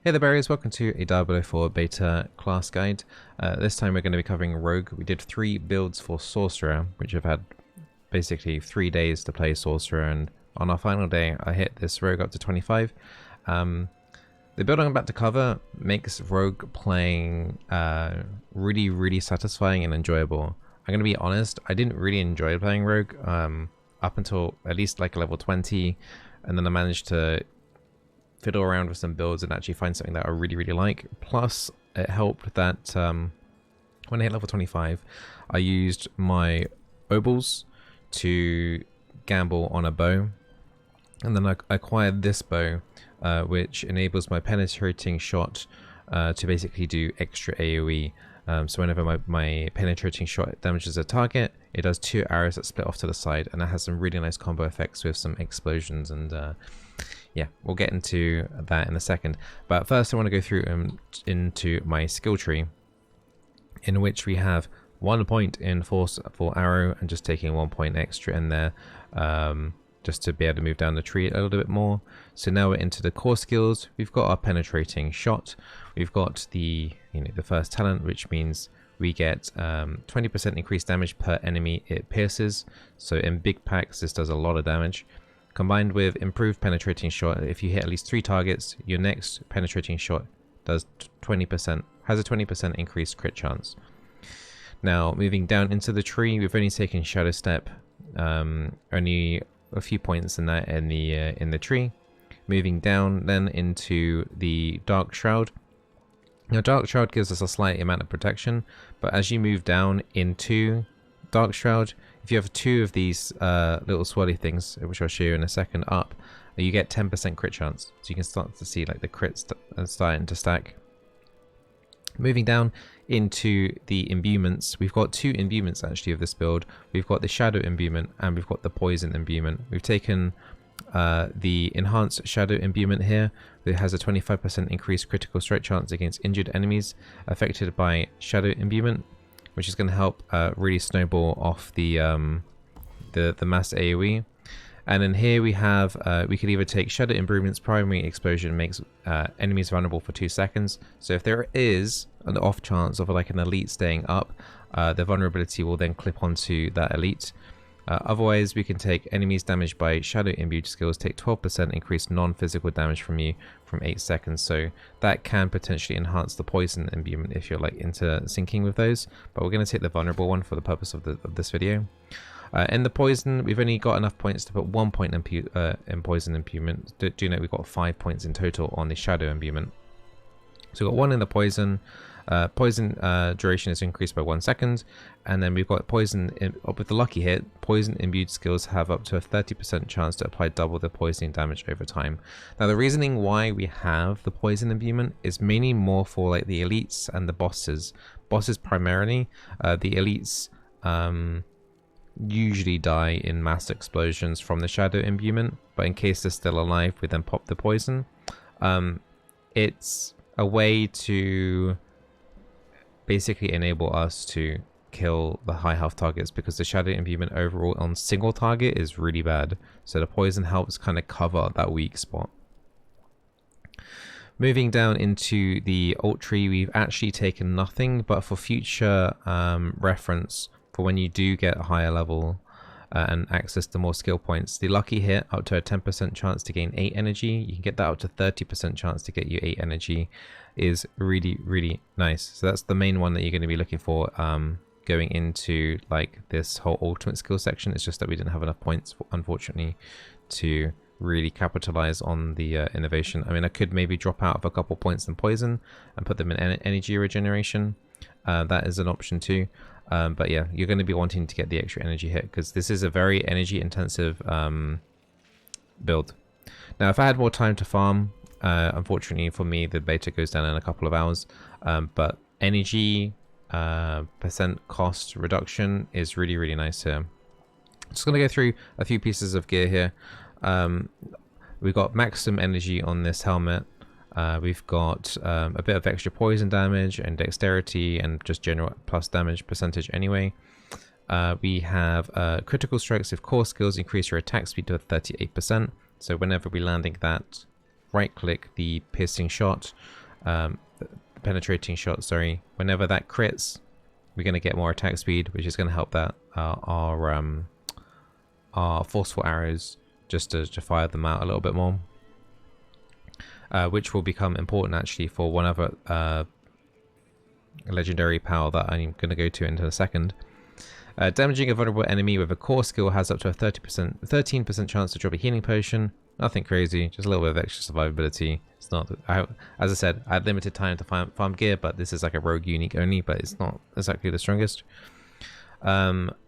Hey there berries, welcome to a Diablo 4 beta class guide. This time we're going to be covering Rogue. We did 3 builds for Sorcerer, which I've had basically 3 days to play Sorcerer, and on our final day I hit this Rogue up to 25. The build I'm about to cover makes Rogue playing really satisfying and enjoyable. I'm going to be honest, I didn't really enjoy playing Rogue up until at least like level 20, and then I managed to fiddle around with some builds and actually find something that I really like. Plus, it helped that when I hit level 25, I used my obols to gamble on a bow, and then I acquired this bow, which enables my Penetrating Shot to basically do extra AOE. So whenever my Penetrating Shot damages a target, it does 2 arrows that split off to the side, and that has some really nice combo effects with some explosions, and yeah, we'll get into that in a second. But first I want to go through into my skill tree, in which we have 1 point in force for arrow, and just taking 1 point extra in there, just to be able to move down the tree a little bit more. So now we're into the core skills. We've got our Penetrating Shot. We've got the the first talent, which means we get 20% increased damage per enemy it pierces. So in big packs, this does a lot of damage. Combined with improved Penetrating Shot, if you hit at least 3 targets, your next Penetrating Shot does 20%, has a 20% increased crit chance. Now, moving down into the tree, we've only taken Shadow Step, only a few points in that in the tree. Moving down then into the Dark Shroud. Now, Dark Shroud gives us a slight amount of protection, but as you move down into Dark Shroud, if you have 2 of these little swirly things, which I'll show you in a second, up, you get 10% crit chance. So you can start to see like the crits starting to stack. Moving down into the imbuements, we've got 2 imbuements actually of this build. We've got the Shadow imbuement and we've got the Poison imbuement. We've taken the Enhanced Shadow imbuement here. It has a 25% increased critical strike chance against injured enemies affected by Shadow imbuement, which is going to help really snowball off the mass AoE. And then here we have, we could either take Shadow Imbuement's Primary Explosion, makes enemies vulnerable for 2 seconds. So if there is an off chance of like an elite staying up, the vulnerability will then clip onto that elite. Otherwise, we can take enemies damaged by Shadow Imbued skills, take 12% increased non-physical damage from you from 8 seconds. So that can potentially enhance the Poison imbuement if you're like into syncing with those. But we're going to take the vulnerable one for the purpose of this video. In the Poison, we've only got enough points to put 1 point in Poison imbuement. Do note we've got 5 points in total on the Shadow imbuement. So we've got 1 in the Poison. Poison duration is increased by 1 second, and then we've got Poison with the lucky hit. Poison imbued skills have up to a 30% chance to apply double the poisoning damage over time. Now, the reasoning why we have the Poison imbuement is mainly more for like the elites and the bosses. Bosses primarily. The elites usually die in mass explosions from the Shadow imbuement, but in case they're still alive, we then pop the poison. It's a way to basically enable us to kill the high health targets, because the Shadow imbuement overall on single target is really bad, so the poison helps kind of cover that weak spot. Moving down into the alt tree, we've actually taken nothing, but for future reference, for when you do get a higher level and access to more skill points, the lucky hit up to a 10% chance to gain 8 energy, you can get that up to 30% chance to get you 8 energy, is really nice. So that's the main one that you're going to be looking for going into like this whole ultimate skill section. It's just that we didn't have enough points, unfortunately, to really capitalize on the innovation. I mean, I could maybe drop out of a couple points in Poison and put them in energy regeneration. That is an option too. But yeah, you're going to be wanting to get the extra energy hit, because this is a very energy intensive build. Now, if I had more time to farm, unfortunately for me, the beta goes down in a couple of hours, but energy percent cost reduction is really nice here. Just going to go through a few pieces of gear here. We've got maximum energy on this helmet. We've got a bit of extra poison damage and dexterity and just general plus damage percentage anyway. We have critical strikes with core skills increase your attack speed to 38%. So whenever we're landing that right click the piercing shot, the penetrating shot, sorry. Whenever that crits, we're going to get more attack speed, which is going to help that our forceful arrows just to fire them out a little bit more. Which will become important actually for one other legendary power that I'm going to go to in a second. Damaging a vulnerable enemy with a core skill has up to a 13% chance to drop a healing potion. Nothing crazy, just a little bit of extra survivability. It's not, as I said, I had limited time to farm gear, but this is like a rogue unique only, but it's not exactly the strongest.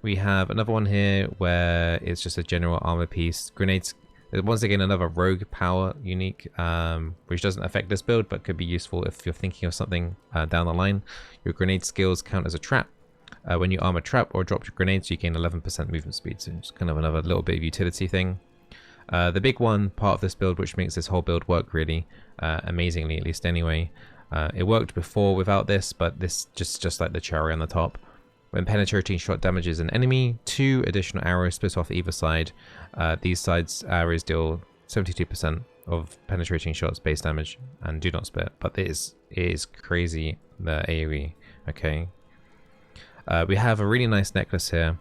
We have another one here where it's just a general armor piece. Grenades, once again, another rogue power unique, which doesn't affect this build, but could be useful if you're thinking of something down the line. Your grenade skills count as a trap. When you arm a trap or drop your grenades, you gain 11% movement speed, so it's kind of another little bit of utility thing. The big one part of this build, which makes this whole build work really amazingly, at least anyway. It worked before without this, but this just like the cherry on the top. When penetrating shot damages an enemy, 2 additional arrows split off either side. These sides arrows deal 72% of penetrating shots base damage and do not split, but it is crazy, the AoE. Okay. We have a really nice necklace here,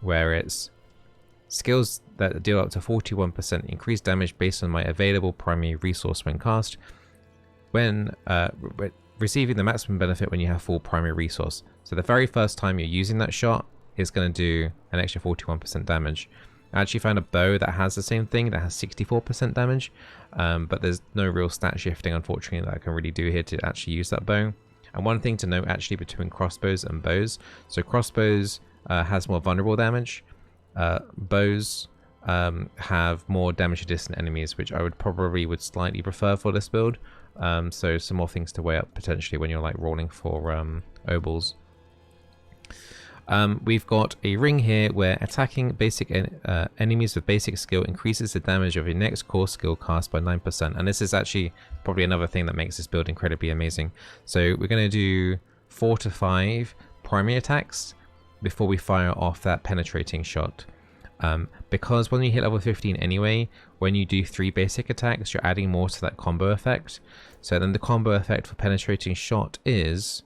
where it's skills that deal up to 41% increased damage based on my available primary resource when cast. When receiving the maximum benefit when you have full primary resource. So the very first time you're using that shot, it's going to do an extra 41% damage. I actually found a bow that has the same thing, that has 64% damage, but there's no real stat shifting, unfortunately, that I can really do here to actually use that bow. And one thing to note actually between crossbows and bows, so crossbows has more vulnerable damage, bows have more damage to distant enemies, which I would slightly prefer for this build. So some more things to weigh up potentially when you're like rolling for obols. We've got a ring here where attacking basic enemies with basic skill increases the damage of your next core skill cast by 9%. And this is actually probably another thing that makes this build incredibly amazing. So we're going to do 4 to 5 primary attacks before we fire off that penetrating shot. Because when you hit level 15 anyway, when you do 3 basic attacks, you're adding more to that combo effect. So then the combo effect for penetrating shot is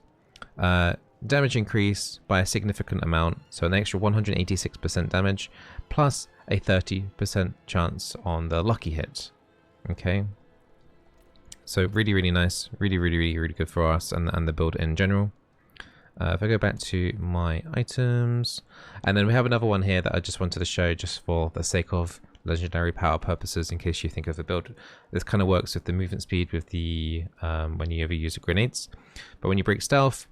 damage increase by a significant amount, so an extra 186% damage, plus a 30% chance on the lucky hit. Okay, so really nice, really good for us and the build in general. If I go back to my items, and then we have another one here that I just wanted to show just for the sake of legendary power purposes, in case you think of the build. This kind of works with the movement speed with the when you ever use grenades, but when you break stealth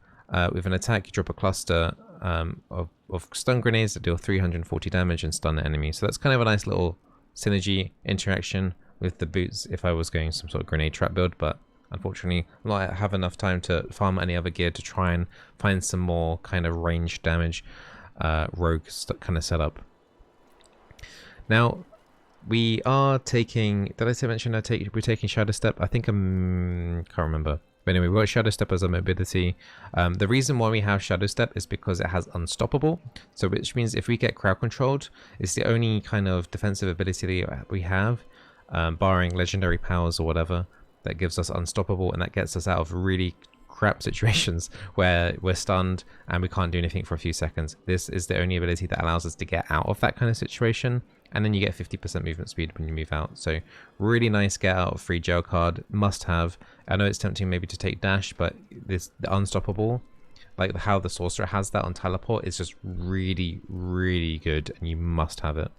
with an attack, you drop a cluster of stun grenades that deal 340 damage and stun the enemy. So that's kind of a nice little synergy interaction with the boots if I was going some sort of grenade trap build, but unfortunately I don't have enough time to farm any other gear to try and find some more kind of range damage rogue kind of setup. Now we are taking, did I mention we're taking Shadow Step? I think can't remember. But anyway, we've got Shadow Step as a mobility. The reason why we have Shadow Step is because it has Unstoppable. So which means if we get crowd controlled, it's the only kind of defensive ability that we have, barring legendary powers or whatever, that gives us Unstoppable, and that gets us out of really crap situations where we're stunned and we can't do anything for a few seconds. This is the only ability that allows us to get out of that kind of situation, and then you get 50% movement speed when you move out. So really nice get out of free jail card, must have. I know it's tempting maybe to take dash, but the Unstoppable, like how the sorcerer has that on teleport, is just really good, and you must have it.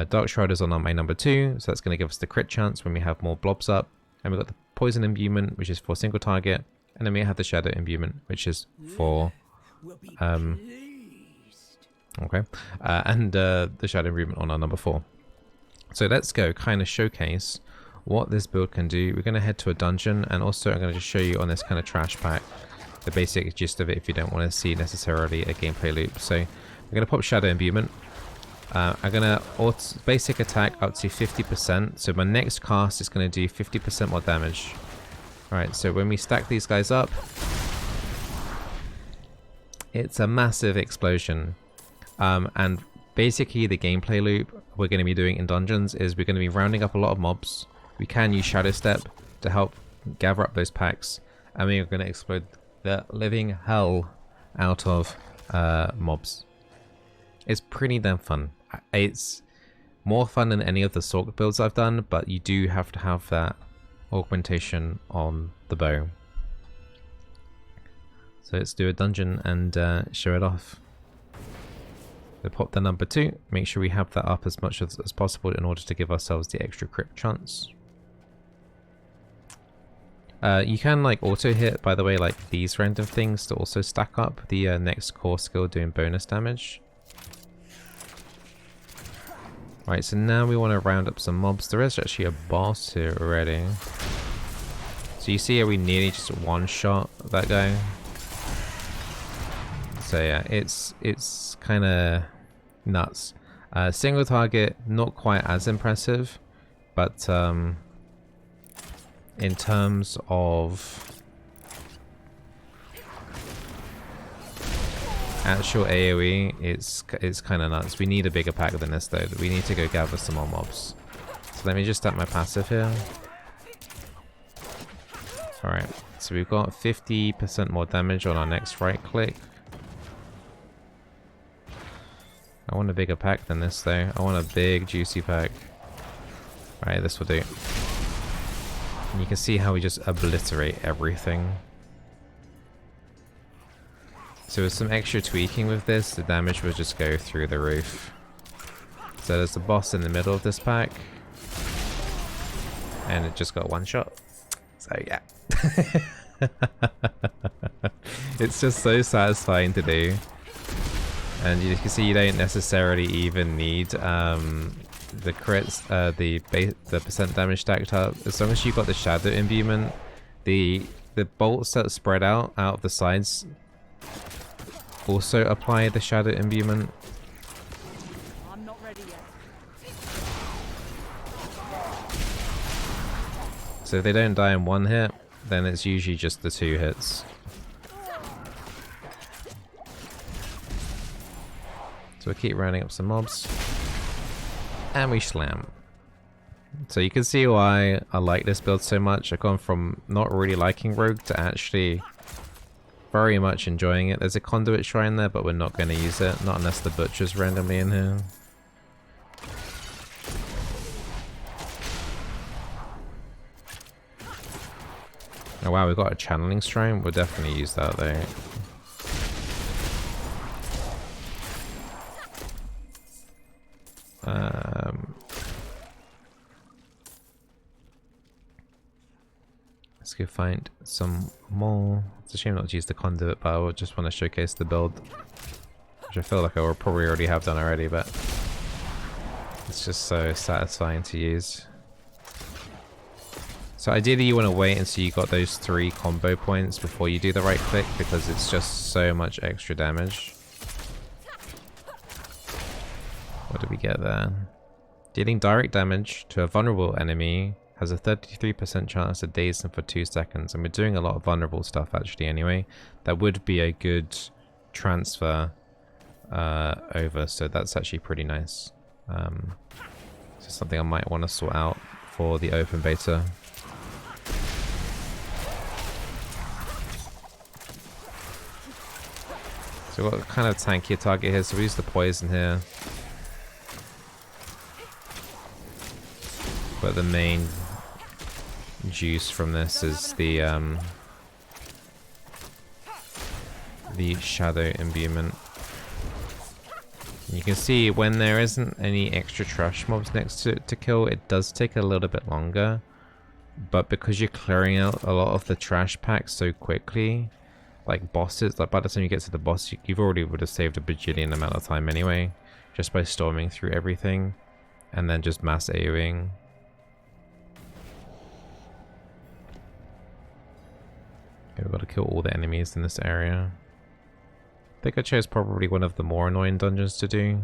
Dark Shroud is on my number 2, so that's going to give us the crit chance when we have more blobs up. And we've got the Poison Imbuement, which is for single target, and then we have the Shadow Imbuement, which is for okay, and the Shadow Imbuement on our number 4. So let's go kind of showcase what this build can do. We're going to head to a dungeon, and also I'm going to just show you on this kind of trash pack the basic gist of it if you don't want to see necessarily a gameplay loop. So we're going to pop Shadow Imbuement. I'm going to basic attack up to 50%, so my next cast is going to do 50% more damage. Alright, so when we stack these guys up, it's a massive explosion. And basically the gameplay loop we're going to be doing in dungeons is we're going to be rounding up a lot of mobs, we can use Shadow Step to help gather up those packs, and we are going to explode the living hell out of mobs. It's pretty damn fun. It's more fun than any of the Sork builds I've done, but you do have to have that augmentation on the bow. So let's do a dungeon and show it off. So pop the number 2, make sure we have that up as much as possible in order to give ourselves the extra crit chance. You can like auto hit, by the way, like these random things to also stack up the next core skill doing bonus damage. Right, so now we want to round up some mobs. There is actually a boss here already. So you see how we nearly just one-shot that guy. So yeah, it's kind of nuts. Single target, not quite as impressive, but in terms of actual AoE, it's kind of nuts. We need a bigger pack than this though. We need to go gather some more mobs. So let me just start my passive here. Alright, so we've got 50% more damage on our next right click. I want a bigger pack than this though. I want a big juicy pack. Alright, this will do. And you can see how we just obliterate everything. So with some extra tweaking with this, the damage will just go through the roof. So there's the boss in the middle of this pack. And it just got one shot. So yeah. It's just so satisfying to do. And you can see you don't necessarily even need the crits, the percent damage stacked up. As long as you've got the shadow imbuement, the bolts that spread out of the sides also apply the shadow imbuement. I'm not ready yet. So if they don't die in one hit, then it's usually just the 2 hits. So we'll keep rounding up some mobs. And we slam. So you can see why I like this build so much. I've gone from not really liking Rogue to actually very much enjoying it. There's a conduit shrine there, but we're not going to use it. Not unless the butcher's randomly in here. Oh wow, we've got a channeling shrine. We'll definitely use that though. Let's go find some more. It's a shame not to use the conduit, but I just want to showcase the build, which I feel like I will probably already have done already, but it's just so satisfying to use. So ideally you want to wait until you got those 3 combo points before you do the right click, because it's just so much extra damage. What did we get there? Dealing direct damage to a vulnerable enemy has a 33% chance to daze them for 2 seconds. And we're doing a lot of vulnerable stuff actually anyway. That would be a good transfer over, so that's actually pretty nice. So something I might want to sort out for the open beta. So we've got kind of tankier target here, so we use the poison here. But the main juice from this is the shadow imbuement. You can see when there isn't any extra trash mobs next to it to kill, it does take a little bit longer. But because you're clearing out a lot of the trash packs so quickly, like bosses, like by the time you get to the boss, you've already would have saved a bajillion amount of time anyway, just by storming through everything and then just mass AoEing. Okay, we've got to kill all the enemies in this area. I think I chose probably one of the more annoying dungeons to do.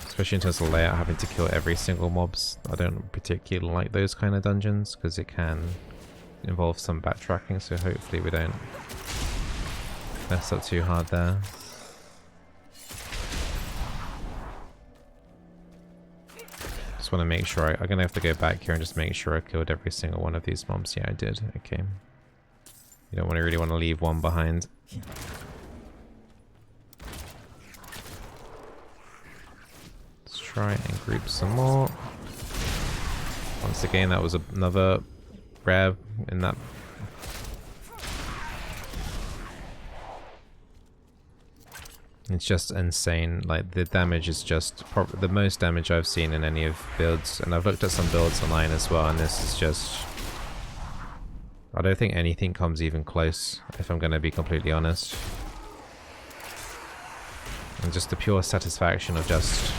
Especially in terms of layout, having to kill every single mobs. I don't particularly like those kind of dungeons because it can involve some backtracking, so hopefully we don't mess up too hard there. just want to make sure I'm gonna have to go back here and just make sure I killed every single one of these mobs. Yeah, I did. Okay. You don't really want to leave one behind. Let's try and group some more. Once again, that was another rare in that. It's just insane. Like, the damage is just the most damage I've seen in any of builds, and I've looked at some builds online as well, and this is just, I don't think anything comes even close, if I'm going to be completely honest. And just the pure satisfaction of just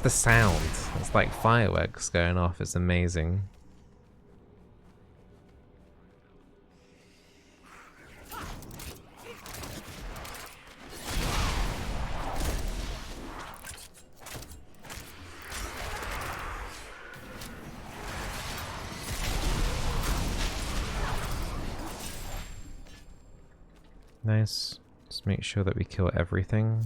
the sound. It's like fireworks going off. It's amazing. Nice. Just make sure that we kill everything.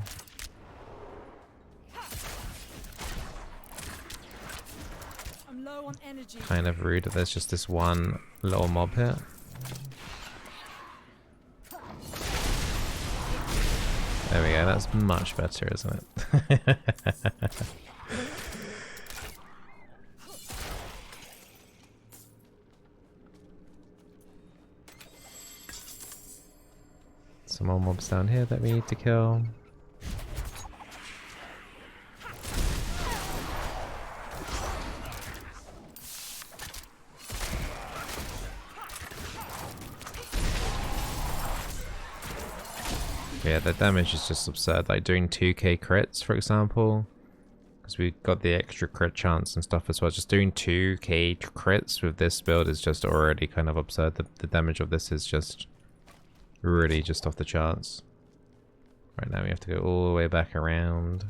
I'm low on energy. Kind of rude that there's just this one little mob here. There we go, that's much better, isn't it? Some more mobs down here that we need to kill. Yeah, the damage is just absurd. Like doing 2k crits, for example, because we got the extra crit chance and stuff as well. Just doing 2k crits with this build is just already kind of absurd. The damage of this is just really just off the charts. Right now we have to go all the way back around.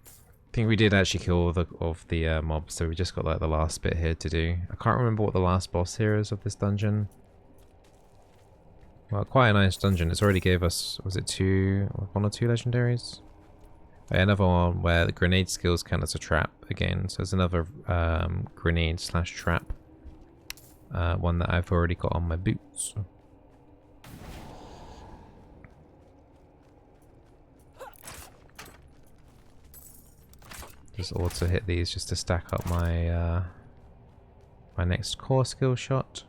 I think we did actually kill all of the mobs, so we just got like the last bit here to do. I can't remember what the last boss here is of this dungeon. Well, quite a nice dungeon. It's already gave us, was it one or two legendaries? Another one where the grenade skills count as a trap again. So there's another grenade / trap. One that I've already got on my boots. Just also hit these just to stack up my my next core skill shot.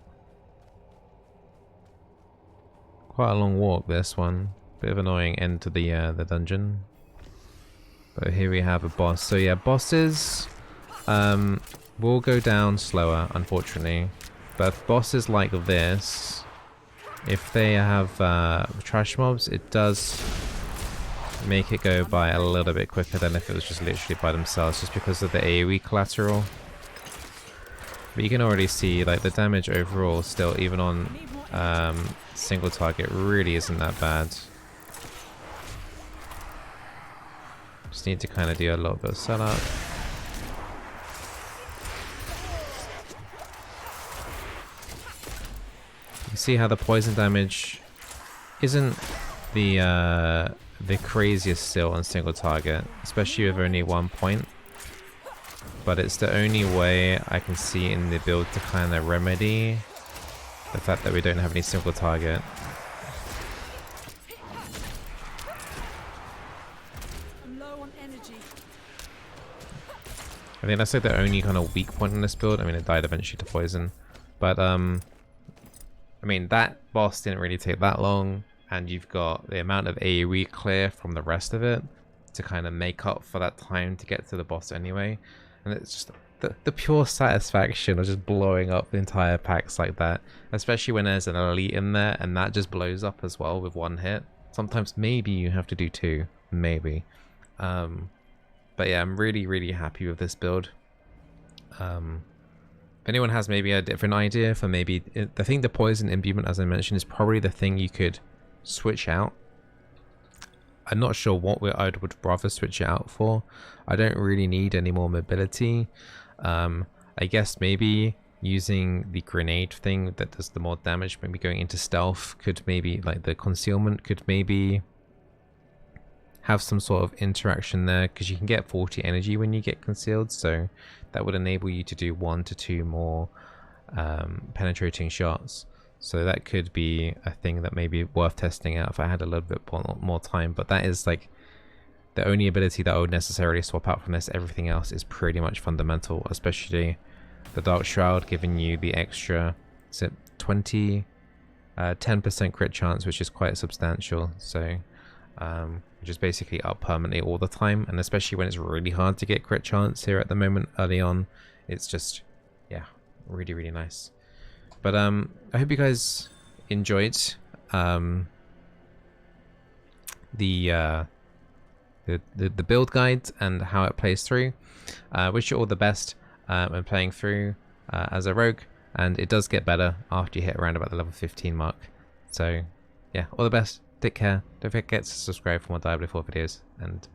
Quite a long walk, this one. Bit of annoying end to the dungeon. But here we have a boss. So yeah, bosses will go down slower, unfortunately. But bosses like this, if they have trash mobs, it does make it go by a little bit quicker than if it was just literally by themselves, just because of the AoE collateral. But you can already see like the damage overall still, even on single target, really isn't that bad. Just need to kind of do a little bit of setup. You see how the poison damage isn't the craziest still on single target, especially with only 1 point. But it's the only way I can see in the build to kind of remedy the fact that we don't have any single target. I'm low on energy. I think that's like the only kind of weak point in this build. I mean, it died eventually to poison, but I mean, that boss didn't really take that long, and you've got the amount of AoE clear from the rest of it to kind of make up for that time to get to the boss anyway. And it's just the pure satisfaction of just blowing up the entire packs like that, especially when there's an elite in there and that just blows up as well with one hit. Sometimes maybe you have to do two, maybe. But yeah, I'm really happy with this build. If anyone has maybe a different idea for maybe, I think the poison imbuement, as I mentioned, is probably the thing you could switch out. I'm not sure what I would rather switch it out for. I don't really need any more mobility. I guess maybe using the grenade thing that does the more damage, maybe going into stealth could maybe, like the concealment could maybe have some sort of interaction there, because you can get 40 energy when you get concealed, so that would enable you to do 1 to 2 more penetrating shots. So that could be a thing that may be worth testing out if I had a little bit more time. But that is like the only ability that I would necessarily swap out from this. Everything else is pretty much fundamental, especially the Dark Shroud giving you the extra, is it 10% crit chance, which is quite substantial. So which is basically up permanently all the time, and especially when it's really hard to get crit chance here at the moment early on, it's just, yeah, really, really nice. But I hope you guys enjoyed the build guide and how it plays through. Wish you all the best when playing through as a rogue, and it does get better after you hit around about the level 15 mark. So yeah, all the best, take care, don't forget to subscribe for more Diablo 4 videos, and